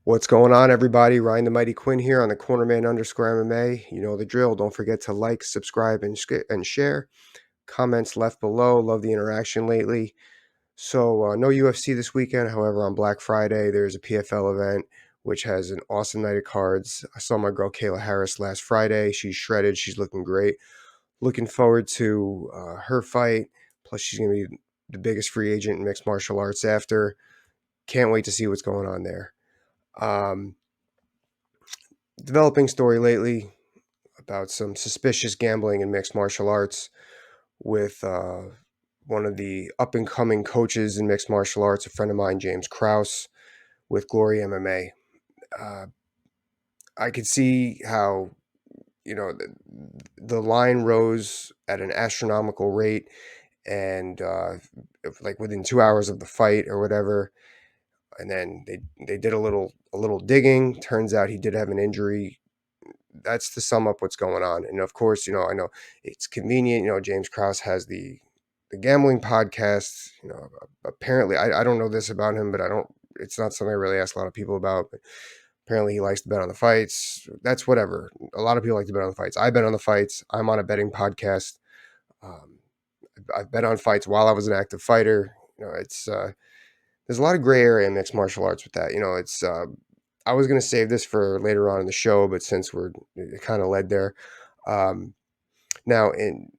What's going on, everybody? Ryan the Mighty Quinn here on the Cornerman _MMA. You know the drill. Don't forget to like, subscribe, and share. Comments left below. Love the interaction lately. So, no UFC this weekend. However, on Black Friday, there's a PFL event, which has an awesome night of cards. I saw my girl Kayla Harris last Friday. She's shredded. She's looking great. Looking forward to her fight. Plus, she's going to be the biggest free agent in mixed martial arts after. Can't wait to see what's going on there. Developing story lately about some suspicious gambling in mixed martial arts with one of the up and coming coaches in mixed martial arts, a friend of mine, James Krause, with Glory MMA. Uh, I could see how the line rose at an astronomical rate, and like within 2 hours of the fight or whatever. And then they did a little digging. Turns out he did have an injury. That's to sum up what's going on. And of course, I know it's convenient. James Krause has the gambling podcast. Apparently, I don't know this about him, but I don't. It's not something I really ask a lot of people about. But apparently, he likes to bet on the fights. That's whatever. A lot of people like to bet on the fights. I bet on the fights. I'm on a betting podcast. Um, I've bet on fights while I was an active fighter. It's there's a lot of gray area in mixed martial arts with that. It's I was going to save this for later on in the show, but since it kind of led there. Um, Now, in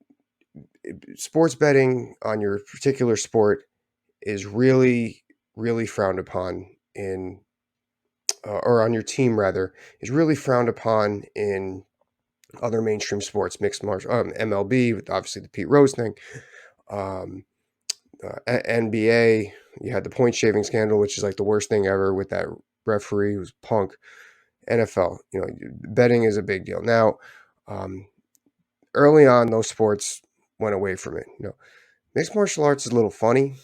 sports betting on your particular sport is really, really frowned upon or on your team rather, is really frowned upon in other mainstream sports, mixed martial, MLB, with obviously the Pete Rose thing, um, NBA. You had the point shaving scandal, which is like the worst thing ever with that referee who's punk. NFL, betting is a big deal. Now, um, early on, those sports went away from it. Mixed martial arts is a little funny.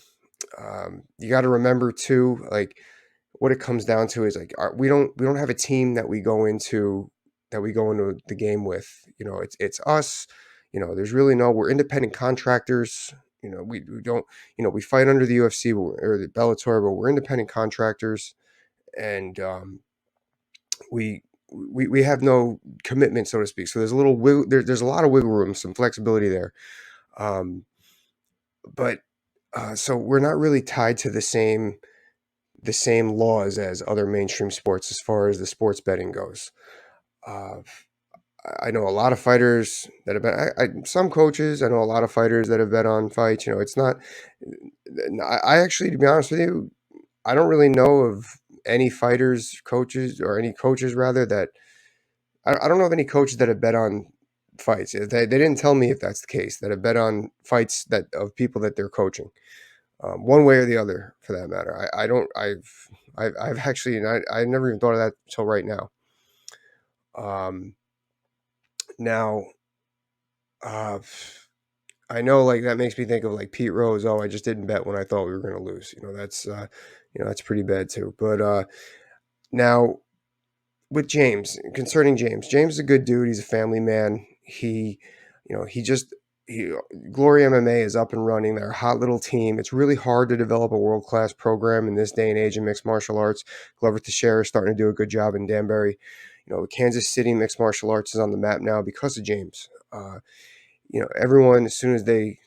You got to remember too, like what it comes down to is like we don't have a team that we go into the game with. It's us. There's really we're independent contractors. We don't we fight under the UFC or the Bellator, but we're independent contractors, and we have no commitment, so to speak. So there's a little there's a lot of wiggle room, some flexibility there. Um, but so we're not really tied to the same laws as other mainstream sports as far as the sports betting goes. Uh, I know a lot of fighters that have been. Some coaches. I know a lot of fighters that have bet on fights. It's not. I actually, to be honest with you, I don't really know of any fighters, coaches, or any coaches rather that I don't know of any coaches that have bet on fights. They didn't tell me if that's the case, that have bet on fights that of people that they're coaching, one way or the other, for that matter. I don't. I've actually I never even thought of that until right now. Um, Now, uh, I know like that makes me think of like Pete Rose. Oh, I just didn't bet when I thought we were going to lose. That's pretty bad too. But now with James, concerning James is a good dude. He's a family man. He Glory MMA is up and running. They're a hot little team. It's really hard to develop a world class program in this day and age in mixed martial arts. Glover Teixeira is starting to do a good job in Danbury. Kansas City mixed martial arts is on the map now because of James. Everyone, as soon as they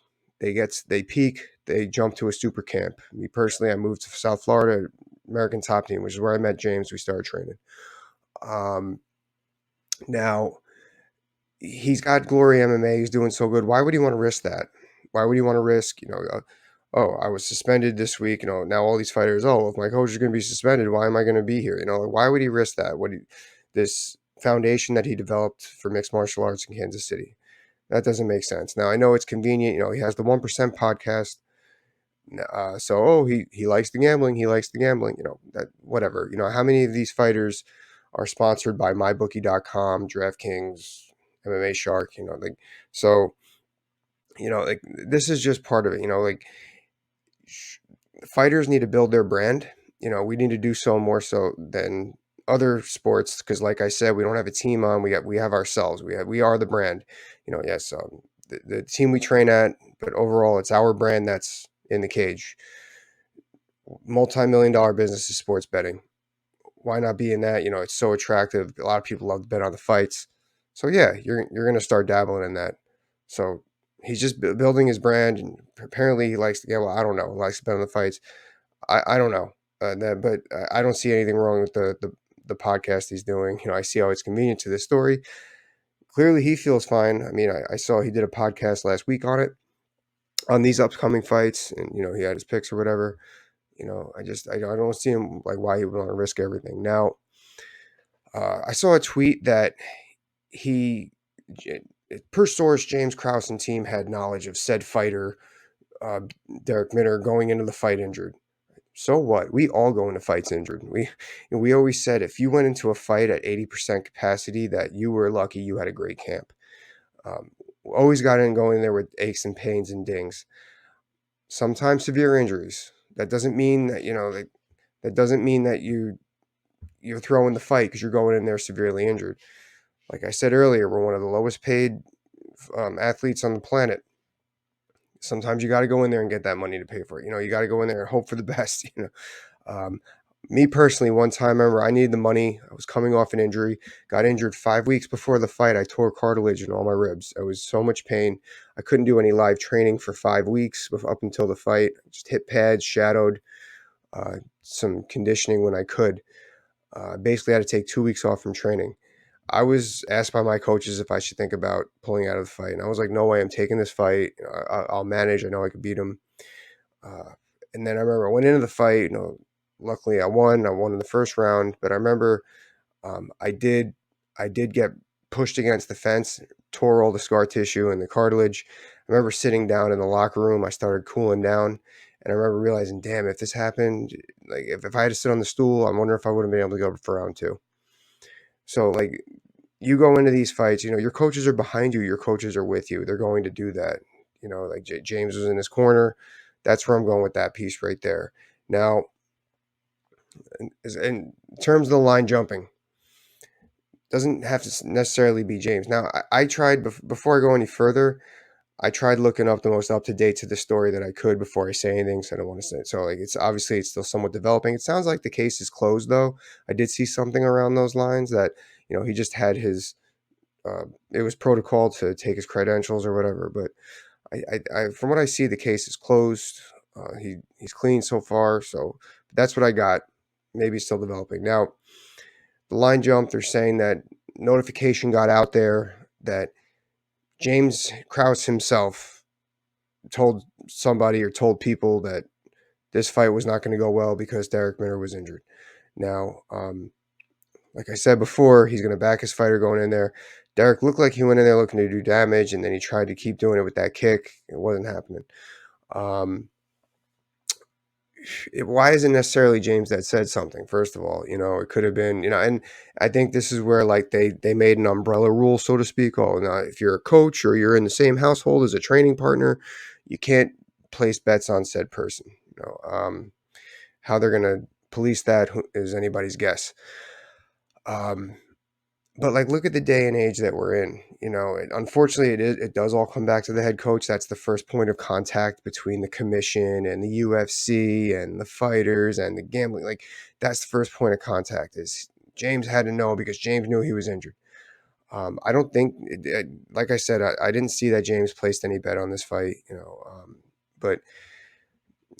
peak, they jump to a super camp. Me personally, I moved to South Florida, American Top Team, which is where I met James. We started training. Um, Now he's got Glory MMA. He's doing so good. Why would he want to risk that? Why would he want to risk? Oh, I was suspended this week. Now all these fighters. Oh, if my coach is going to be suspended, why am I going to be here? Why would he risk that? This foundation that he developed for mixed martial arts in Kansas City? That doesn't make sense. Now I know it's convenient. He has the 1% podcast. He likes the gambling. He likes the gambling. That whatever. How many of these fighters are sponsored by MyBookie.com, DraftKings, MMA Shark? So. Like this is just part of it. Fighters need to build their brand. We need to do so more so than other sports because, like I said, we don't have a team on. We have ourselves. We are the brand. Yes, the team we train at, but overall, it's our brand that's in the cage. Multi-million-dollar business is sports betting. why not be in that? It's so attractive. A lot of people love to bet on the fights. So yeah, you're gonna start dabbling in that. So he's just building his brand, and apparently he likes to gamble. I don't know. Likes to bet on the fights. I don't know that, but I don't see anything wrong with the podcast he's doing. I see how it's convenient to this story. Clearly, he feels fine. I mean, I saw he did a podcast last week on it, on these upcoming fights, and he had his picks or whatever. I don't see him, like, why he would want to risk everything. Now, I saw a tweet that he, per source, James Krause and team had knowledge of said fighter, uh, Derek Minner, going into the fight injured. So what? We all go into fights injured. We always said if you went into a fight at 80% capacity, that you were lucky you had a great camp. Um, Always got in going there with aches and pains and dings. Sometimes severe injuries. That doesn't mean that that doesn't mean that you're throwing the fight because you're going in there severely injured. Like I said earlier, we're one of the lowest paid athletes on the planet. Sometimes you got to go in there and get that money to pay for it. You got to go in there and hope for the best. Um, Me personally, one time, I remember I needed the money. I was coming off an injury, got injured 5 weeks before the fight. I tore cartilage in all my ribs. It was so much pain. I couldn't do any live training for 5 weeks up until the fight. Just hit pads, shadowed, some conditioning when I could. Basically, I had to take 2 weeks off from training. I was asked by my coaches if I should think about pulling out of the fight, and I was like, "No way! I'm taking this fight. I'll manage. I know I could beat him." Uh, and then I remember I went into the fight. Luckily I won. I won in the first round, but I remember I did get pushed against the fence, tore all the scar tissue and the cartilage. I remember sitting down in the locker room. I started cooling down, and I remember realizing, damn, if this happened, like if I had to sit on the stool, I wonder if I would have been able to go for round two. So like, you go into these fights, your coaches are behind you, your coaches are with you. They're going to do that. Like James was in his corner. That's where I'm going with that piece right there. Now, in terms of the line jumping, doesn't have to necessarily be James. Now, I tried before I go any further. I tried looking up the most up to date to the story that I could before I say anything. So I don't want to say it. So like, it's still somewhat developing. It sounds like the case is closed though. I did see something around those lines that he just had his. It was protocol to take his credentials or whatever. But from what I see, the case is closed. He's clean so far. So that's what I got. Maybe still developing now. The line jump, they're saying that notification got out there that James Krause himself told somebody or told people that this fight was not going to go well because Derek Minner was injured. Now, like I said before, he's going to back his fighter going in there. Derek looked like he went in there looking to do damage, and then he tried to keep doing it with that kick. It wasn't happening. Why isn't necessarily James that said something? First of all, it could have been, and I think this is where like they made an umbrella rule, so to speak. Oh, now if you're a coach or you're in the same household as a training partner, you can't place bets on said person. How they're gonna police that is anybody's guess. But like, look at the day and age that we're in. Unfortunately, it does all come back to the head coach. That's the first point of contact between the commission and the UFC and the fighters and the gambling. Like, that's the first point of contact. Is James had to know because James knew he was injured. I don't think, like I said, I didn't see that James placed any bet on this fight. But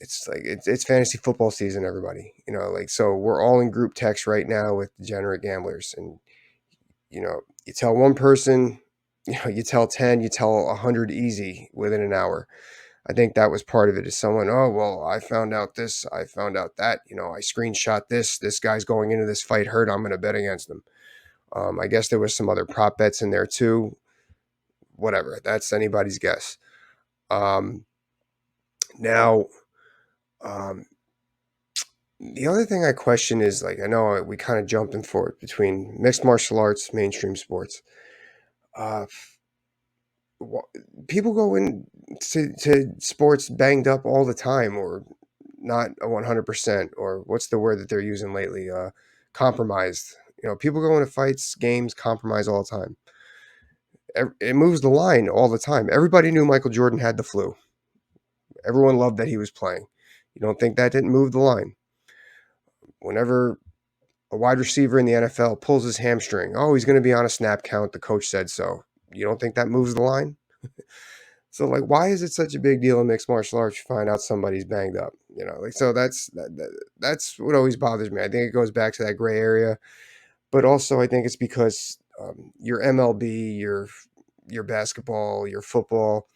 it's like it's fantasy football season, everybody. Like, so we're all in group text right now with degenerate gamblers, and you tell one person, you tell 10, you tell 100 easy within an hour. I think that was part of it. Is someone, oh, well, I found out this, I found out that, I screenshot this guy's going into this fight hurt, I'm going to bet against him. I guess there was some other prop bets in there too. Whatever. That's anybody's guess. Now, um, the other thing I question is, like, I know we kind of jumped and forth between mixed martial arts, mainstream sports. Uh, People go in to sports banged up all the time, or not a 100%, or what's the word that they're using lately, compromised. People go into fights, games, compromise all the time. It moves the line all the time. Everybody knew Michael Jordan had the flu. Everyone loved that he was playing. You don't think that didn't move the line? Whenever A wide receiver in the NFL pulls his hamstring. Oh, he's going to be on a snap count. The coach said so. You don't think that moves the line? So, like, why is it such a big deal in mixed martial arts? You find out somebody's banged up, like, so that's what always bothers me. I think it goes back to that gray area, but also I think it's because your MLB, your basketball, your football,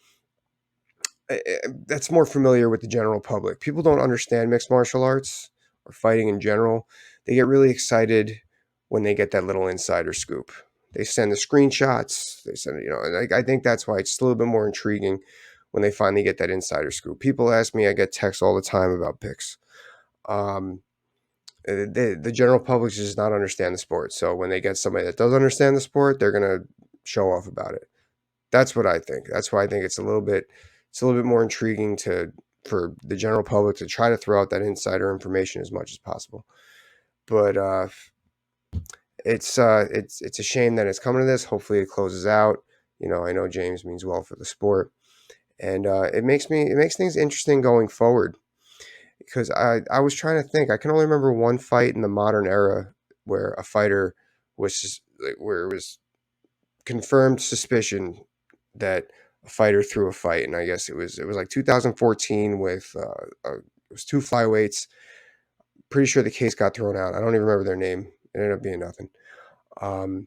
that's more familiar with the general public. People don't understand mixed martial arts or fighting in general. They get really excited when they get that little insider scoop. They send the screenshots. They send, and I think that's why it's a little bit more intriguing when they finally get that insider scoop. People ask me, I get texts all the time about picks. Um, the general public does not understand the sport. So when they get somebody that does understand the sport, they're going to show off about it. That's what I think. That's why I think it's a little bit more intriguing for the general public to try to throw out that insider information as much as possible. But it's a shame that it's coming to this. Hopefully it closes out. I know James means well for the sport, and it makes things interesting going forward, because I was trying to think. I can only remember one fight in the modern era where a fighter where it was confirmed suspicion that a fighter threw a fight, and I guess it was like 2014 with it was two flyweights. Pretty sure the case got thrown out. I don't even remember their name. It ended up being nothing. Um,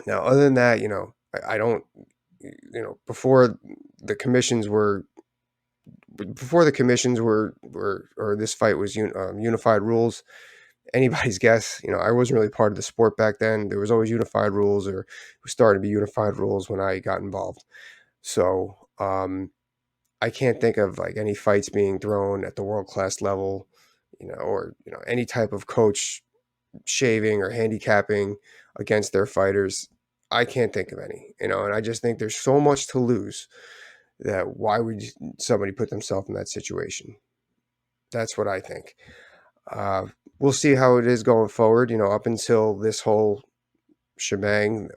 Now, other than that, I don't, before the commissions were or this fight was unified rules. Anybody's guess. I wasn't really part of the sport back then. There was always unified rules, or it was starting to be unified rules when I got involved. So I can't think of like any fights being thrown at the world class level, or any type of coach shaving or handicapping against their fighters. I can't think of any, and I just think there's so much to lose that why would somebody put themselves in that situation? That's what I think. Uh, we'll see how it is going forward. Up until this whole shebang,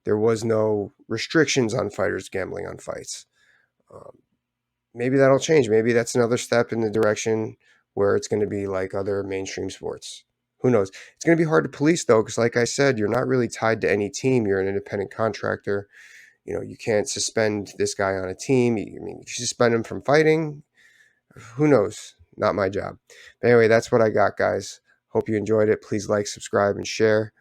there was no restrictions on fighters gambling on fights. Um, Maybe that'll change. Maybe that's another step in the direction where it's going to be like other mainstream sports. Who knows? It's going to be hard to police though, because like I said, you're not really tied to any team. You're an independent contractor. You can't suspend this guy on a team. You suspend him from fighting. Who knows? Not my job. But anyway, that's what I got, guys. Hope you enjoyed it. Please like, subscribe, and share.